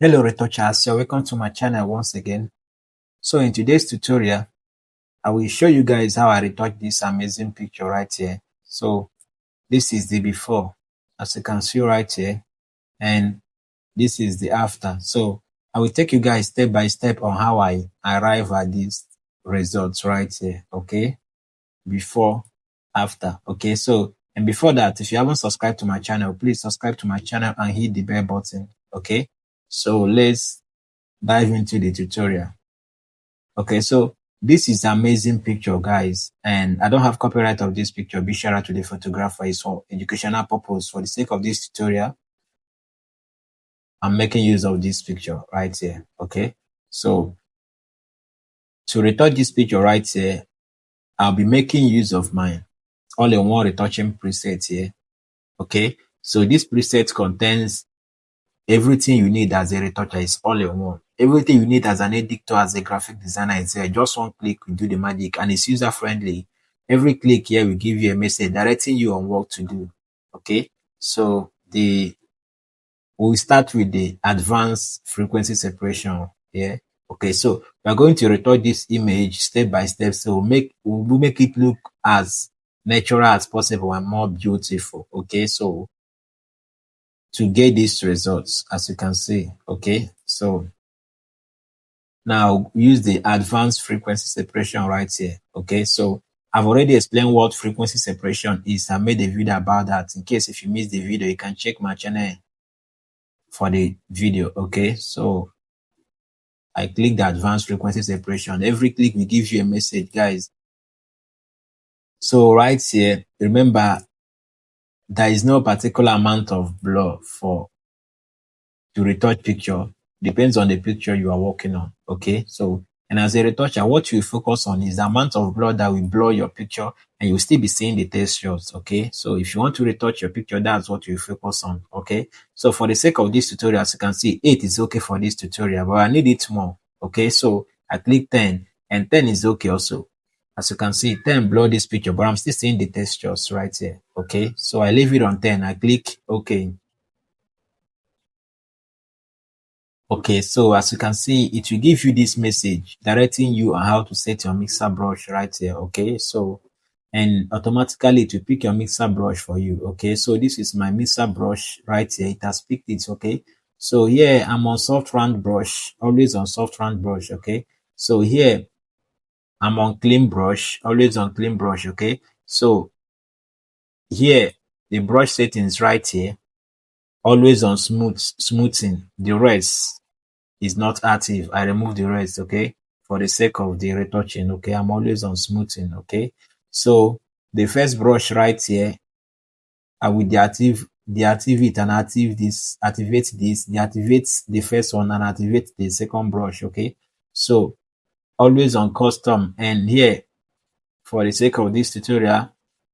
Hello retouchers, you're welcome to my channel once again. So in today's tutorial, I will show you guys how I retouch this amazing picture right here. So this is the before, as you can see right here, and this is the after. So I will take you guys step by step on how I arrive at these results right here. Okay, before, after. Okay, so and before that, if you haven't subscribed to my channel, please subscribe to my channel and hit the bell button. Okay, so let's dive into the tutorial. Okay, so this is amazing picture, guys, and I don't have copyright of this picture. Be shout out to the photographer. It's for educational purpose. For the sake of this tutorial, I'm making use of this picture right here. Okay, so to retouch this picture right here, I'll be making use of my all-in-one retouching preset here. Okay, so this preset contains everything you need as a retoucher. Is all in one. Everything you need as an editor, as a graphic designer is there. Just one click will do the magic, and it's user friendly. Every click here will give you a message directing you on what to do. Okay, so we'll start with the advanced frequency separation here. Okay, so we're going to retouch this image step by step. So we'll make it look as natural as possible and more beautiful. Okay, so to get these results, as you can see. Okay, so now use the advanced frequency separation right here. Okay, so I've already explained what frequency separation is. I made a video about that. In case if you missed the video, you can check my channel for the video. Okay, so I click the advanced frequency separation. Every click will give you a message, guys. So right here, remember, there is no particular amount of blur to retouch picture. Depends on the picture you are working on. Okay, so and as a retoucher, what you focus on is the amount of blur that will blur your picture, and you'll still be seeing the textures. Okay, so if you want to retouch your picture, that's what you focus on. Okay, so for the sake of this tutorial, as you can see, 8 is okay for this tutorial, but I need it more. Okay, so I click 10, and 10 is okay also. As you can see, 10 blur this picture, but I'm still seeing the textures right here. Okay, so I leave it on 10. I click okay. Okay, so as you can see, it will give you this message directing you on how to set your mixer brush right here. Okay, so and automatically it will pick your mixer brush for you. Okay, so this is my mixer brush right here. It has picked it. Okay, so here I'm on soft round brush, always on soft round brush. Okay, so here I'm on clean brush, always on clean brush. Okay, so here the brush settings right here, always on smoothing. The rest is not active. I remove the rest, okay, for the sake of the retouching. Okay, I'm always on smoothing. Okay, so the first brush right here, I will deactivate it and activate this, deactivate the first one and activate the second brush. Okay, so always on custom, and here for the sake of this tutorial,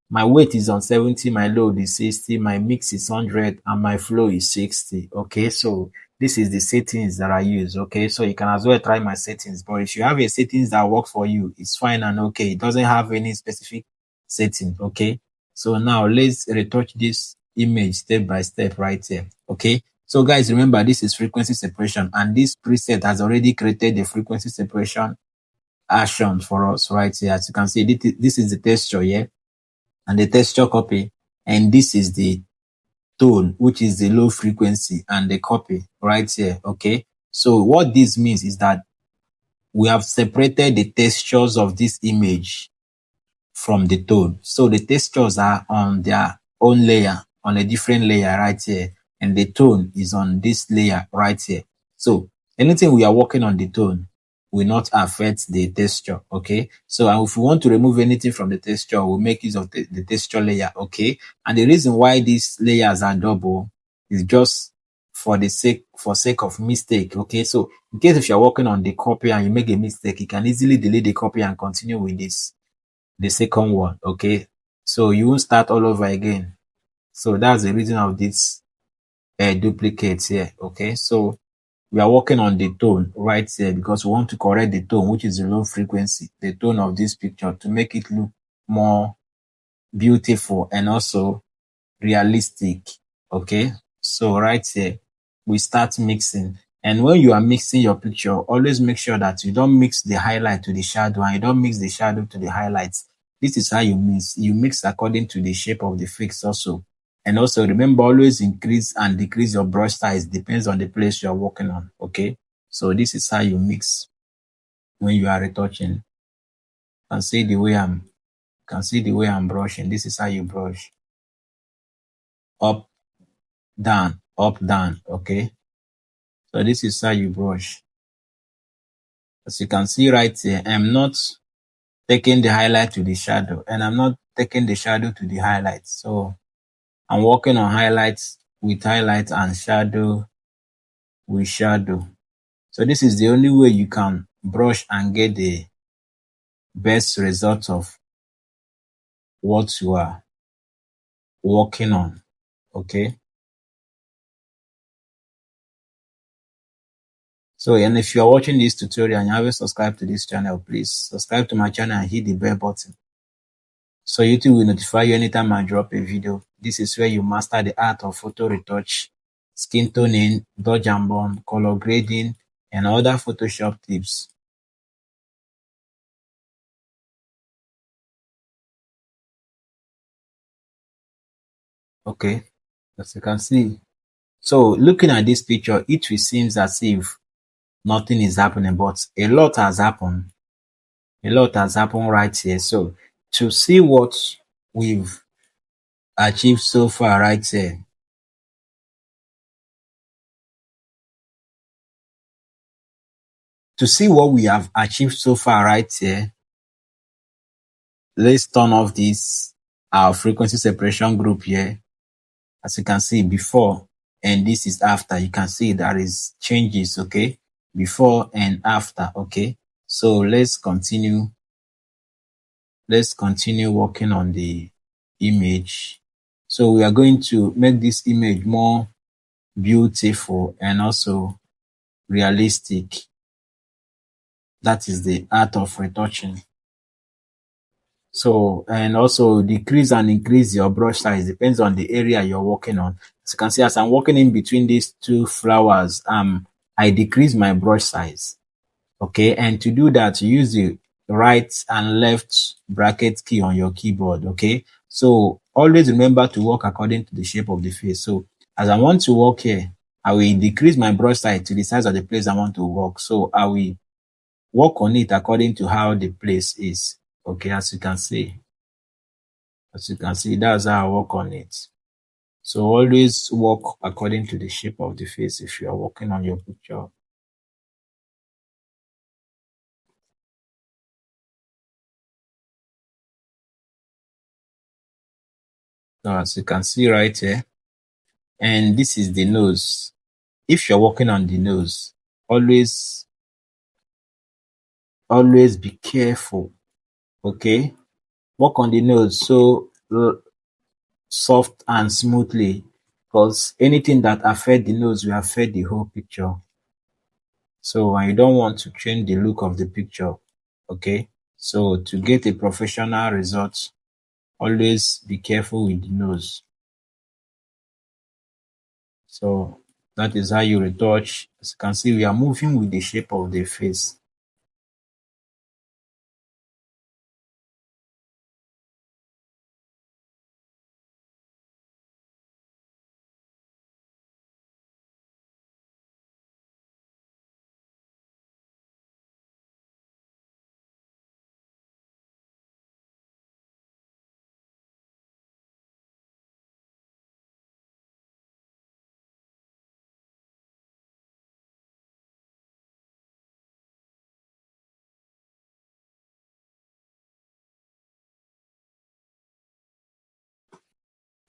my weight is on 70, my load is 60, my mix is 100, and my flow is 60. Okay, so this is the settings that I use. Okay, so you can as well try my settings, but if you have a settings that work for you, it's fine and okay. It doesn't have any specific setting. Okay, so now let's retouch this image step by step right here. Okay, so guys, remember, this is frequency separation, and this preset has already created the frequency separation action for us right here. As you can see, this is the texture here, and the texture copy, and this is the tone, which is the low frequency, and the copy right here. Okay, so what this means is that we have separated the textures of this image from the tone. So the textures are on their own layer, on a different layer right here, and the tone is on this layer right here. So anything we are working on the tone will not affect the texture. Okay, so if we want to remove anything from the texture, we'll make use of the texture layer. Okay, and the reason why these layers are double is just for sake of mistake. Okay, so in case if you're working on the copy and you make a mistake, you can easily delete the copy and continue with the second one. Okay, so you won't start all over again. So that's the reason of this duplicates here. Okay, so we are working on the tone right here because we want to correct the tone, which is the low frequency, the tone of this picture, to make it look more beautiful and also realistic. Okay, so right here we start mixing, And when you are mixing your picture, always make sure that you don't mix the highlight to the shadow and you don't mix the shadow to the highlights. This is how you mix. You mix according to the shape of the face also. And also remember, always increase and decrease your brush size. Depends on the place you are working on. Okay. So this is how you mix when you are retouching. You can see the way I'm brushing. This is how you brush. Up, down, up, down. Okay. So this is how you brush. As you can see right here, I'm not taking the highlight to the shadow and I'm not taking the shadow to the highlight. So I'm working on highlights with highlight and shadow with shadow. So this is the only way you can brush and get the best result of what you are working on. Okay. So, and if you are watching this tutorial and you haven't subscribed to this channel, please subscribe to my channel and hit the bell button. So YouTube will notify you anytime I drop a video. This is where you master the art of photo retouch, skin toning, dodge and burn, color grading, and other Photoshop tips. Okay, as you can see. So looking at this picture, it will seem as if nothing is happening, but a lot has happened. A lot has happened right here. So to see what we've achieved so far right here, to see what we have achieved so far right here, let's turn off this our frequency separation group here. As you can see before and this is after, you can see there is changes. Okay, before and after. Okay, so let's continue working on the image. So we are going to make this image more beautiful and also realistic. That is the art of retouching. So, and also decrease and increase your brush size depends on the area you're working on. As you can see, as I'm working in between these two flowers, I decrease my brush size. Okay, and to do that, use the right and left bracket key on your keyboard. Okay, so always remember to work according to the shape of the face. So as I want to work here, I will decrease my brush size to the size of the place I want to work. So I will work on it according to how the place is. Okay, as you can see, that's how I work on it. So always work according to the shape of the face if you are working on your picture. So as you can see right here, and this is the nose. If you're working on the nose, always be careful. Okay, work on the nose so soft and smoothly, because anything that affect the nose will affect the whole picture. So you don't want to change the look of the picture. Okay, so to get a professional result, always be careful with the nose. So that is how you retouch. As you can see, we are moving with the shape of the face.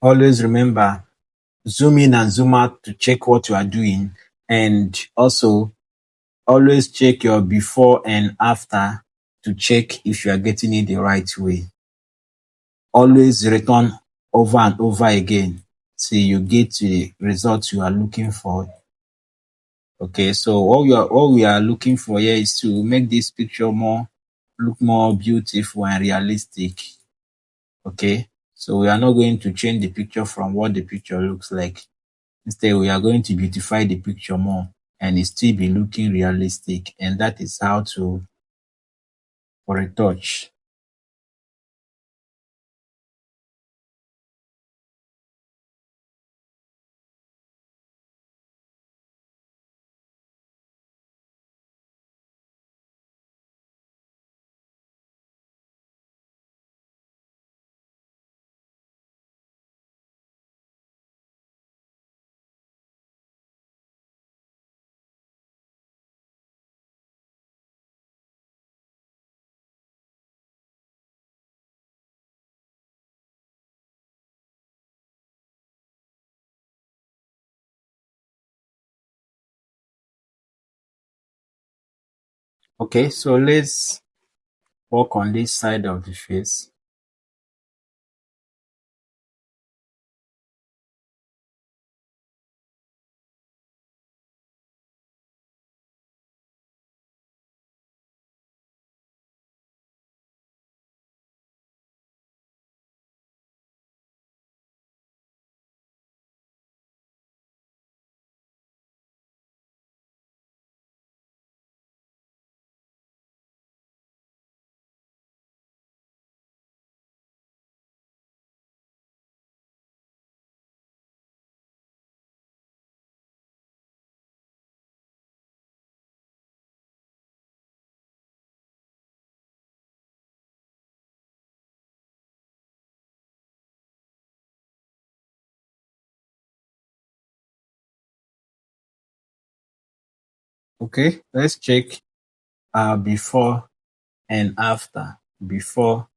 Always remember, zoom in and zoom out to check what you are doing, and also always check your before and after to check if you are getting it the right way. Always return over and over again till you get to the result you are looking for. Okay, so all we are looking for here is to make this picture look more beautiful and realistic. Okay, so we are not going to change the picture from what the picture looks like. Instead, we are going to beautify the picture more. and it still be looking realistic. And that is how to retouch. Okay, so let's work on this side of the face. Okay, let's check before and after. Before,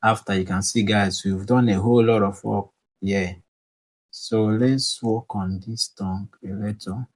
after, you can see, guys, we've done a whole lot of work here. So let's work on this tongue a little.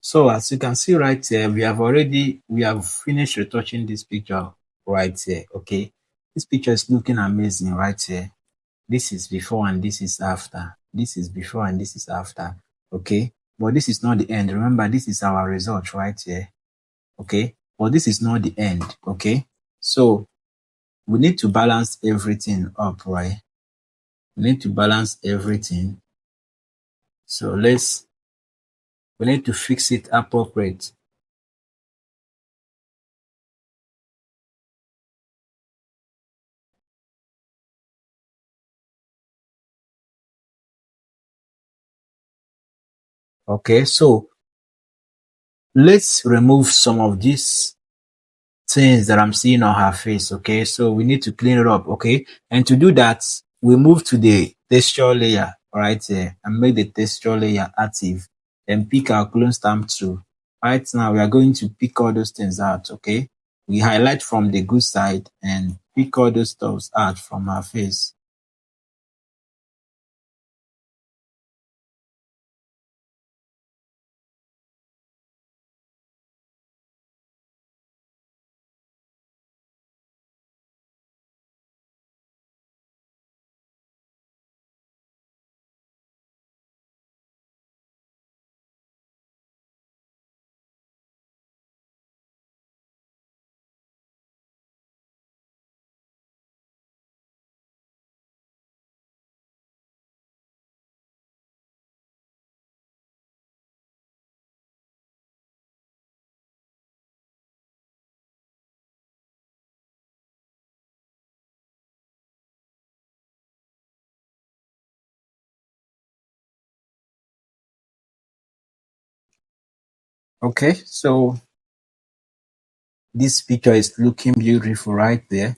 So as you can see right here, we have finished retouching this picture right here. Okay, this picture is looking amazing right here. This is before and this is after. This is before and this is after. Okay, but this is not the end. Remember, this is our result right here. Okay, but this is not the end. Okay, so we need to balance everything up, right? We need to balance everything. So we need to fix it appropriate. Okay, so let's remove some of these things that I'm seeing on her face. Okay, so we need to clean it up. Okay, and to do that, we move to the texture layer right here and make the texture layer active. Then pick our clone stamp tool. Right now, we are going to pick all those things out. Okay, we highlight from the good side and pick all those stuffs out from our face. Okay, so this picture is looking beautiful right there.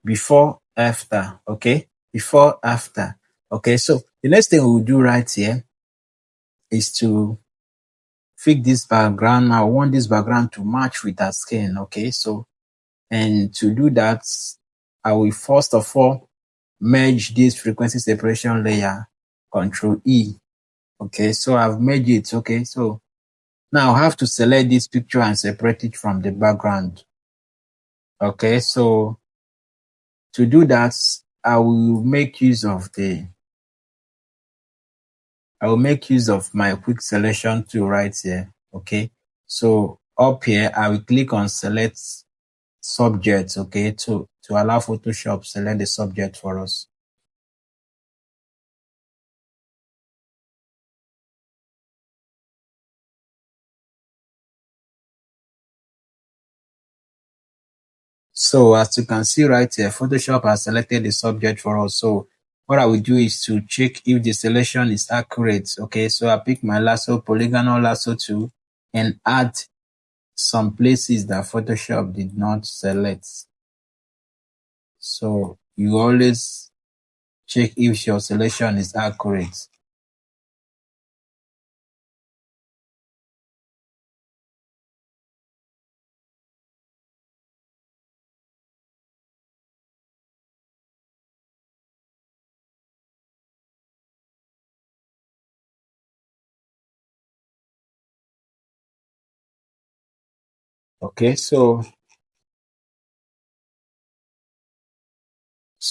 Before, after. Okay, before, after. Okay, so the next thing we'll do right here is to fix this background. Now, I want this background to match with our skin. Okay, so, and to do that, I will first of all merge this frequency separation layer, Control E. Okay, so I've merged it. Okay, so now I have to select this picture and separate it from the background. Okay, so to do that, I will make use of my quick selection tool right here. Okay, so up here, I will click on select subject. Okay, to allow Photoshop select the subject for us. So as you can see right here, Photoshop has selected the subject for us. So what I will do is to check if the selection is accurate. Okay, so I pick my lasso, polygonal lasso tool, and add some places that Photoshop did not select. So you always check if your selection is accurate. Okay, so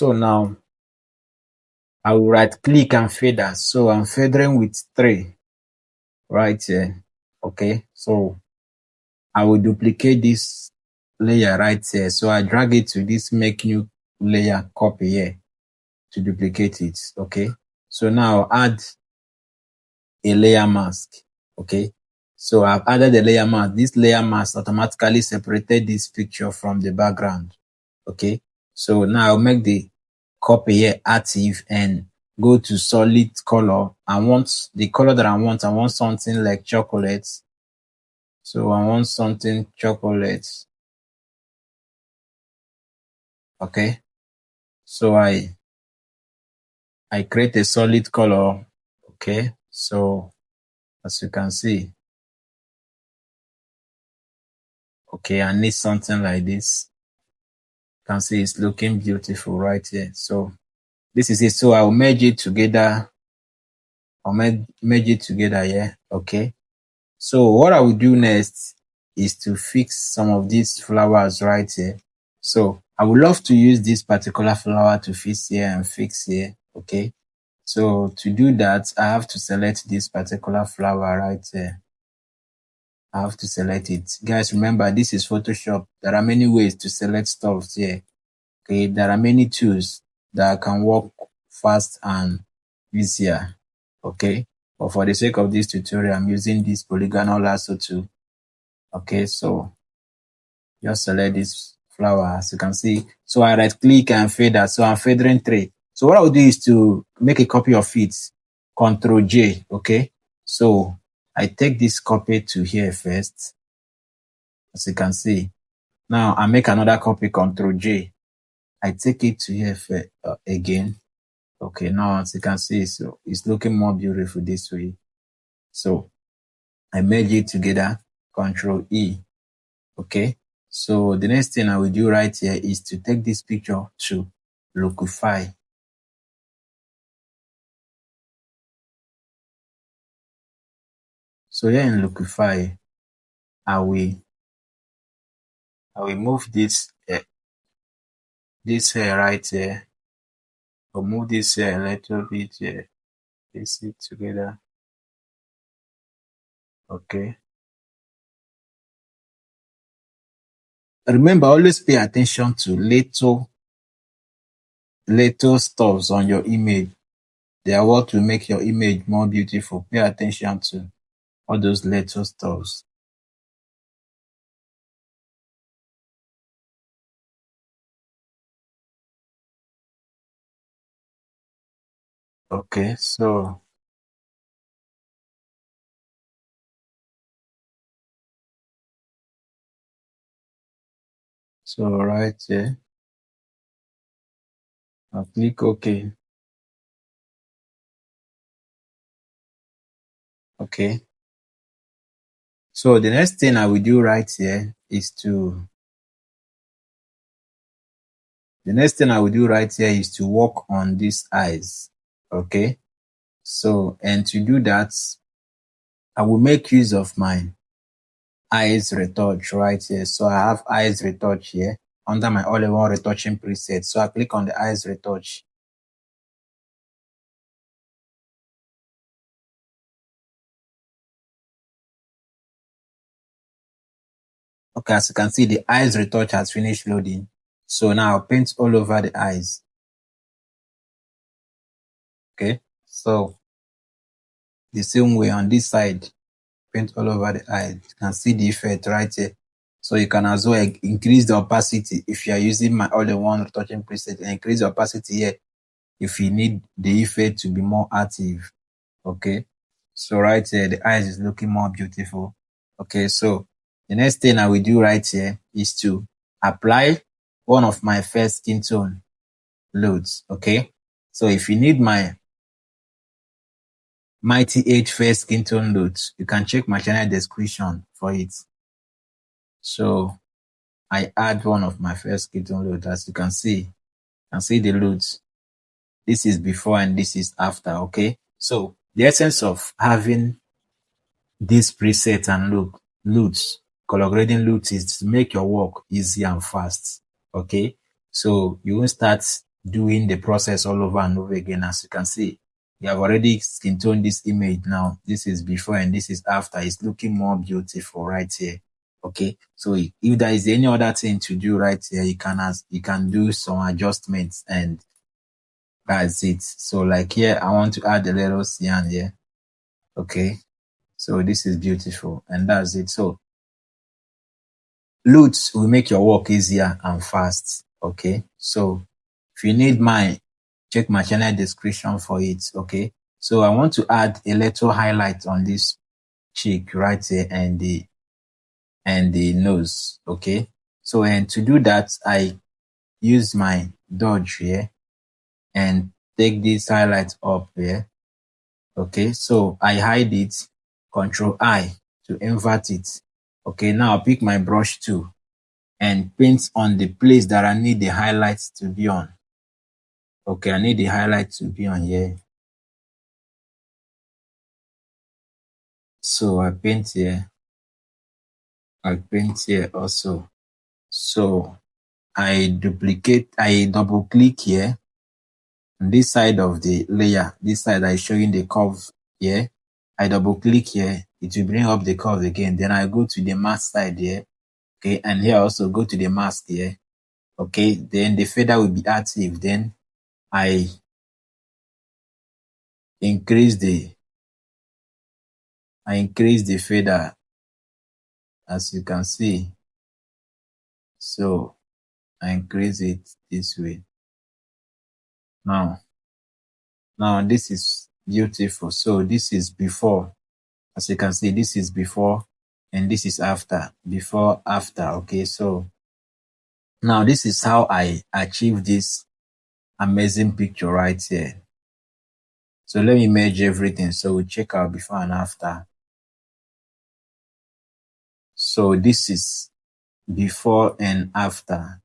now I will right click and feather. So I'm feathering with 3 right here. Okay, so I will duplicate this layer right here. So I drag it to this make new layer copy here to duplicate it. Okay, so now add a layer mask. Okay, so I've added a layer mask. This layer mask automatically separated this picture from the background. Okay, so now I'll make the copy here active and go to solid color. I want the color that I want something like chocolate. So I want something chocolate. Okay, so I create a solid color. Okay, so as you can see, okay, I need something like this. You can see it's looking beautiful right here. So this is it. So I'll merge it together. I'll merge it together here. Okay, so what I will do next is to fix some of these flowers right here. So I would love to use this particular flower to fix here and fix here. Okay, so to do that, I have to select this particular flower right here. I have to select it. Guys, remember, this is Photoshop. There are many ways to select stuff here. Okay, there are many tools that can work fast and easier. Okay, but for the sake of this tutorial, I'm using this polygonal lasso tool. Okay, so just select this flower as you can see. So I right click and feather. So I'm feathering 3. So what I'll do is to make a copy of it. Control J. Okay, so I take this copy to here first. As you can see, now I make another copy, Control J. I take it to here again. Okay, now as you can see, so it's looking more beautiful this way. So I merge it together, Control E. Okay, so the next thing I will do right here is to take this picture to Lookify. So here in Lookify, I will move this hair right here. I'll move this hair a little bit here. Place it together. Okay. Remember, always pay attention to little stuffs on your image. They are what will make your image more beautiful. Pay attention to all those little stuffs. Okay, so right here. I'll click OK. Okay. So the next thing I will do right here is to work on these eyes. Okay. So, and to do that, I will make use of my eyes retouch right here. So I have eyes retouch here under my all-in-one retouching preset. So I click on the eyes retouch. Okay, as you can see, the eyes retouch has finished loading. So now I'll paint all over the eyes. Okay, so the same way on this side, paint all over the eyes. You can see the effect right here. So you can as well increase the opacity if you are using my all-in-one retouching preset, and increase the opacity here if you need the effect to be more active. Okay, so right here, the eyes is looking more beautiful. Okay, so the next thing I will do right here is to apply one of my first skin tone loads. Okay, so if you need my Mighty H first skin tone loads, you can check my channel description for it. So I add one of my first skin tone loads. As you can see the loads. This is before and this is after. Okay, so the essence of having this preset and loads, color grading loads, is to make your work easy and fast. Okay, so you won't start doing the process all over and over again. As you can see, you have already skin toned this image now. This is before and this is after. It's looking more beautiful right here. Okay, so if there is any other thing to do right here, you can do some adjustments, and that's it. So like here, I want to add a little cyan here. Okay, so this is beautiful, and that's it. So loads will make your work easier and fast. Okay, so if you need mine, check my channel description for it. Okay, so I want to add a little highlight on this cheek right here and the nose. Okay, so and to do that, I use my dodge here and take this highlight up here. Okay, so I hide it, Control I to invert it. Okay, now I'll pick my brush tool and paint on the place that I need the highlights to be on. Okay, I need the highlight to be on here. So I paint here. I paint here also. So I double click here on this side of the layer. This side I showing the curve here. I double click here. It will bring up the curve again. Then I go to the mask side here. Okay, and here also go to the mask here. Okay, then the fader will be active. Then I increase the fader, as you can see. So I increase it this way. Now this is beautiful. So this is before. As you can see, this is before and this is after. Before, after. Okay, so now this is how I achieve this amazing picture right here. So let me merge everything. So we check out before and after. So this is before and after.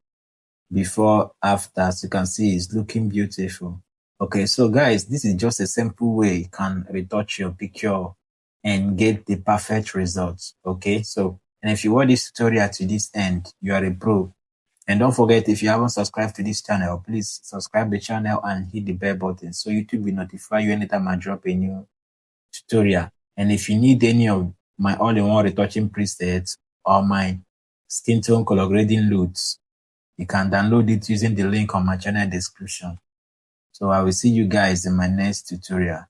Before, after, as you can see, it's looking beautiful. Okay, so guys, this is just a simple way you can retouch your picture and get the perfect results. Okay, so, and if you watch this tutorial to this end, you are a pro. And don't forget, if you haven't subscribed to this channel, please subscribe the channel and hit the bell button so YouTube will notify you anytime I drop a new tutorial. And if you need any of my all-in-one retouching presets or my skin tone color grading loads, you can download it using the link on my channel description. So I will see you guys in my next tutorial.